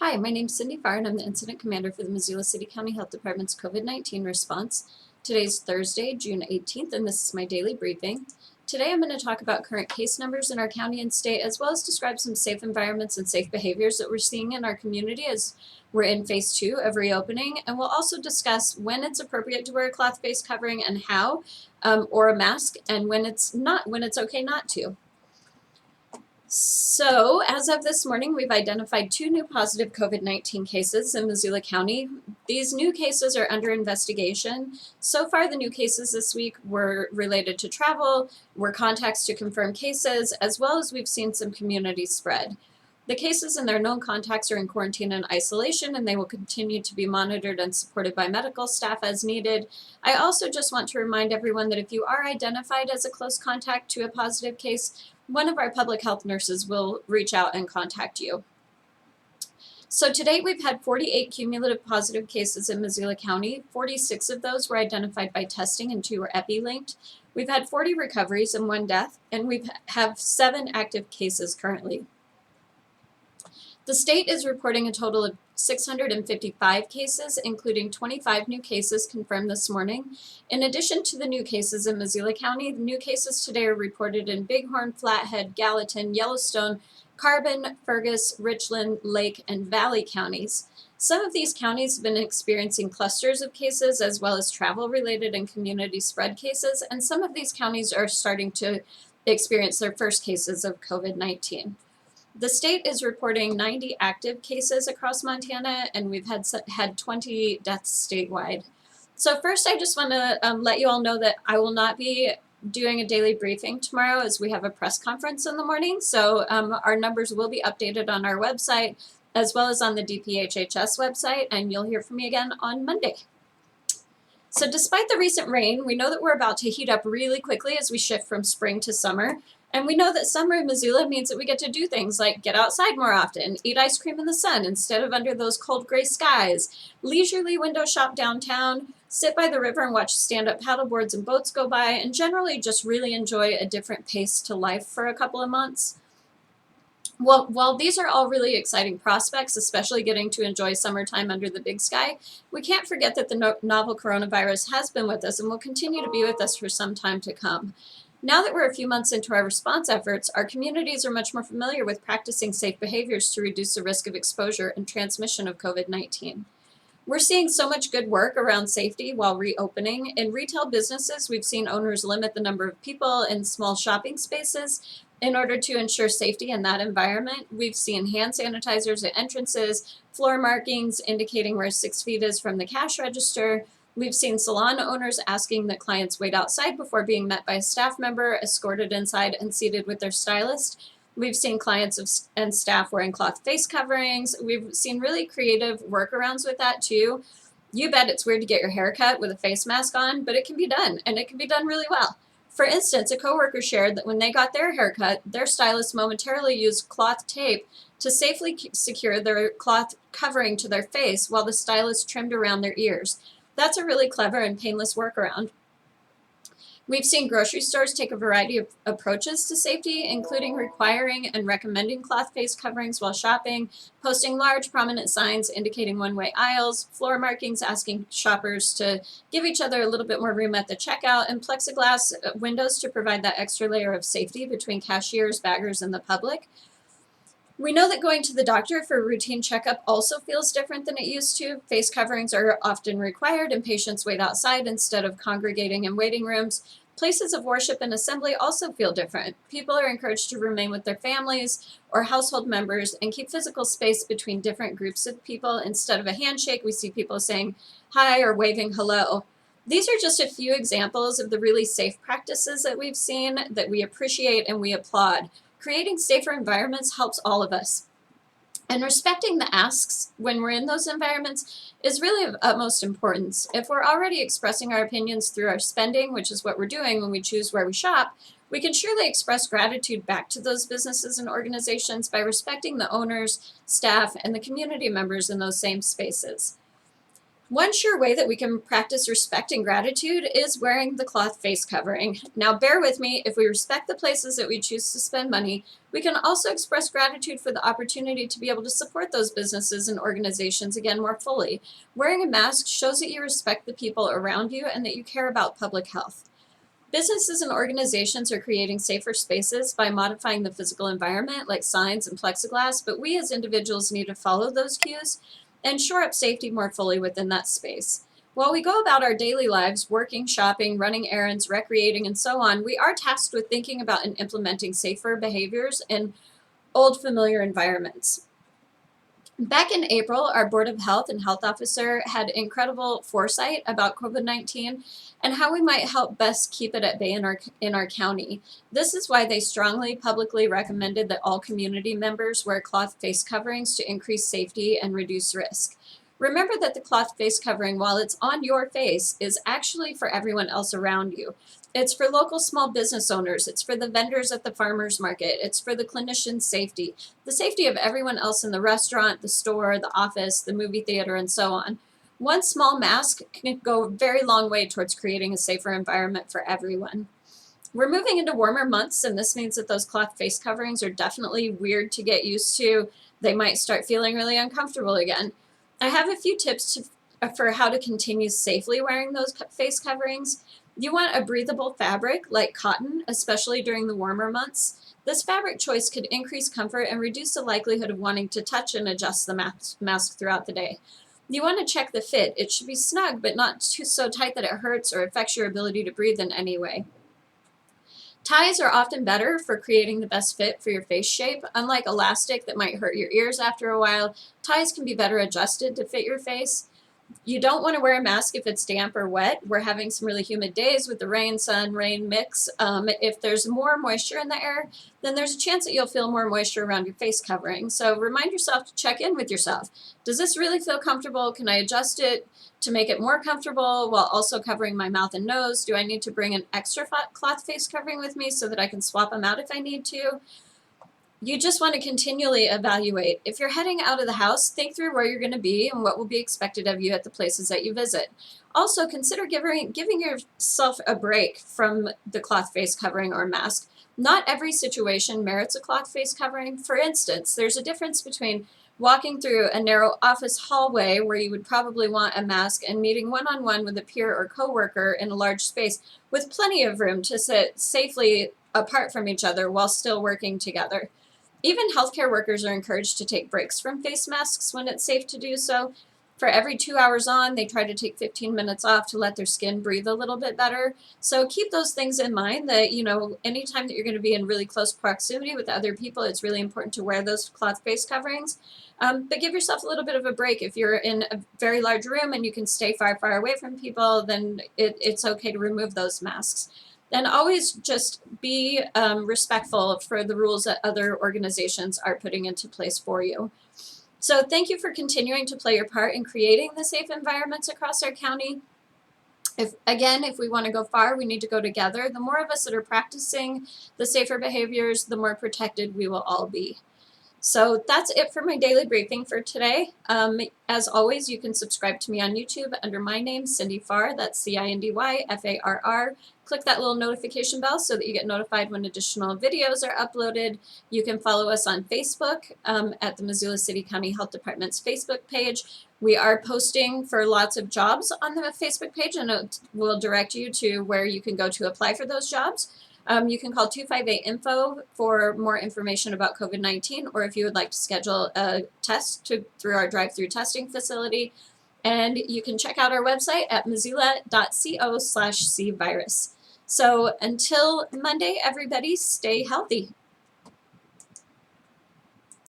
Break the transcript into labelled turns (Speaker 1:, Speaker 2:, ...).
Speaker 1: Hi, my name's Cindy Farr, and I'm the Incident Commander for the Missoula City County Health Department's COVID-19 response. Today's Thursday, June 18th, and this is my daily briefing. Today I'm going to talk about current case numbers in our county and state, as well as describe some safe environments and safe behaviors that we're seeing in our community as we're in phase 2 of reopening. And we'll also discuss when it's appropriate to wear a cloth face covering and how, or a mask, and when it's okay not to. So, as of this morning, we've identified 2 new positive COVID-19 cases in Missoula County. These new cases are under investigation. So far, the new cases this week were related to travel, were contacts to confirm cases, as well as we've seen some community spread. The cases and their known contacts are in quarantine and isolation, and they will continue to be monitored and supported by medical staff as needed. I also just want to remind everyone that if you are identified as a close contact to a positive case, one of our public health nurses will reach out and contact you. So to date, we've had 48 cumulative positive cases in Missoula County. 46 of those were identified by testing and 2 were epi-linked. We've had 40 recoveries and 1 death, and we have 7 active cases currently. The state is reporting a total of 655 cases, including 25 new cases confirmed this morning. In addition to the new cases in Missoula County, the new cases today are reported in Bighorn, Flathead, Gallatin, Yellowstone, Carbon, Fergus, Richland, Lake, and Valley counties. Some of these counties have been experiencing clusters of cases as well as travel-related and community spread cases, and some of these counties are starting to experience their first cases of COVID-19. The state is reporting 90 active cases across Montana, and we've had 20 deaths statewide. So first, I just want to let you all know that I will not be doing a daily briefing tomorrow as we have a press conference in the morning. So our numbers will be updated on our website as well as on the DPHHS website, and you'll hear from me again on Monday. So despite the recent rain, we know that we're about to heat up really quickly as we shift from spring to summer. And we know that summer in Missoula means that we get to do things like get outside more often, eat ice cream in the sun instead of under those cold gray skies, leisurely window shop downtown, sit by the river and watch stand-up paddleboards and boats go by, and generally just really enjoy a different pace to life for a couple of months. Well, while these are all really exciting prospects, especially getting to enjoy summertime under the big sky, we can't forget that the novel coronavirus has been with us and will continue to be with us for some time to come. Now that we're a few months into our response efforts, our communities are much more familiar with practicing safe behaviors to reduce the risk of exposure and transmission of COVID-19. We're seeing so much good work around safety while reopening. In retail businesses, we've seen owners limit the number of people in small shopping spaces in order to ensure safety in that environment. We've seen hand sanitizers at entrances, floor markings indicating where 6 feet is from the cash register. We've seen salon owners asking that clients wait outside before being met by a staff member, escorted inside and seated with their stylist. We've seen clients and staff wearing cloth face coverings. We've seen really creative workarounds with that too. You bet it's weird to get your hair cut with a face mask on, but it can be done, and it can be done really well. For instance, a coworker shared that when they got their haircut, their stylist momentarily used cloth tape to safely secure their cloth covering to their face while the stylist trimmed around their ears. That's a really clever and painless workaround. We've seen grocery stores take a variety of approaches to safety, including requiring and recommending cloth face coverings while shopping, posting large prominent signs indicating one-way aisles, floor markings asking shoppers to give each other a little bit more room at the checkout, and plexiglass windows to provide that extra layer of safety between cashiers, baggers, and the public. We know that going to the doctor for a routine checkup also feels different than it used to. Face coverings are often required and patients wait outside instead of congregating in waiting rooms. Places of worship and assembly also feel different. People are encouraged to remain with their families or household members and keep physical space between different groups of people. Instead of a handshake, we see people saying hi or waving hello. These are just a few examples of the really safe practices that we've seen that we appreciate and we applaud. Creating safer environments helps all of us. And respecting the asks when we're in those environments is really of utmost importance. If we're already expressing our opinions through our spending, which is what we're doing when we choose where we shop, we can surely express gratitude back to those businesses and organizations by respecting the owners, staff, and the community members in those same spaces. One sure way that we can practice respect and gratitude is wearing the cloth face covering. Now, bear with me, if we respect the places that we choose to spend money, we can also express gratitude for the opportunity to be able to support those businesses and organizations again more fully. Wearing a mask shows that you respect the people around you and that you care about public health. Businesses and organizations are creating safer spaces by modifying the physical environment, like signs and plexiglass, but we as individuals need to follow those cues and shore up safety more fully within that space. While we go about our daily lives, working, shopping, running errands, recreating, and so on, we are tasked with thinking about and implementing safer behaviors in old familiar environments. Back in April, our Board of Health and Health Officer had incredible foresight about COVID-19 and how we might help best keep it at bay in our county. This is why they strongly publicly recommended that all community members wear cloth face coverings to increase safety and reduce risk. Remember that the cloth face covering, while it's on your face, is actually for everyone else around you. It's for local small business owners. It's for the vendors at the farmers market. It's for the clinician's safety, the safety of everyone else in the restaurant, the store, the office, the movie theater, and so on. One small mask can go a very long way towards creating a safer environment for everyone. We're moving into warmer months, and this means that those cloth face coverings are definitely weird to get used to. They might start feeling really uncomfortable again. I have a few tips for how to continue safely wearing those face coverings. You want a breathable fabric like cotton, especially during the warmer months. This fabric choice could increase comfort and reduce the likelihood of wanting to touch and adjust the mask throughout the day. You want to check the fit. It should be snug, but not so tight that it hurts or affects your ability to breathe in any way. Ties are often better for creating the best fit for your face shape. Unlike elastic that might hurt your ears after a while, ties can be better adjusted to fit your face. You don't want to wear a mask if it's damp or wet. We're having some really humid days with the rain, sun, rain mix. If there's more moisture in the air, then there's a chance that you'll feel more moisture around your face covering. So remind yourself to check in with yourself. Does this really feel comfortable? Can I adjust it to make it more comfortable while also covering my mouth and nose? Do I need to bring an extra cloth face covering with me so that I can swap them out if I need to? You just want to continually evaluate. If you're heading out of the house, think through where you're going to be and what will be expected of you at the places that you visit. Also, consider giving yourself a break from the cloth face covering or mask. Not every situation merits a cloth face covering. For instance, there's a difference between walking through a narrow office hallway where you would probably want a mask and meeting one-on-one with a peer or coworker in a large space with plenty of room to sit safely apart from each other while still working together. Even healthcare workers are encouraged to take breaks from face masks when it's safe to do so. For every 2 hours on, they try to take 15 minutes off to let their skin breathe a little bit better. So keep those things in mind that, anytime that you're going to be in really close proximity with other people, it's really important to wear those cloth face coverings. But give yourself a little bit of a break. If you're in a very large room and you can stay far, far away from people, then it's okay to remove those masks. And always just be respectful for the rules that other organizations are putting into place for you. So thank you for continuing to play your part in creating the safe environments across our county. If we want to go far, we need to go together. The more of us that are practicing the safer behaviors, the more protected we will all be. So that's it for my daily briefing for today. As always, you can subscribe to me on YouTube under my name, Cindy Farr. That's CindyFarr. Click that little notification bell so that you get notified when additional videos are uploaded. You can follow us on Facebook at the Missoula City County Health Department's Facebook page. We are posting for lots of jobs on the Facebook page, and it will direct you to where you can go to apply for those jobs. You can call 258-INFO for more information about COVID-19, or if you would like to schedule a test through our drive-through testing facility. And you can check out our website at missoula.co/cvirus. So until Monday, everybody, stay healthy.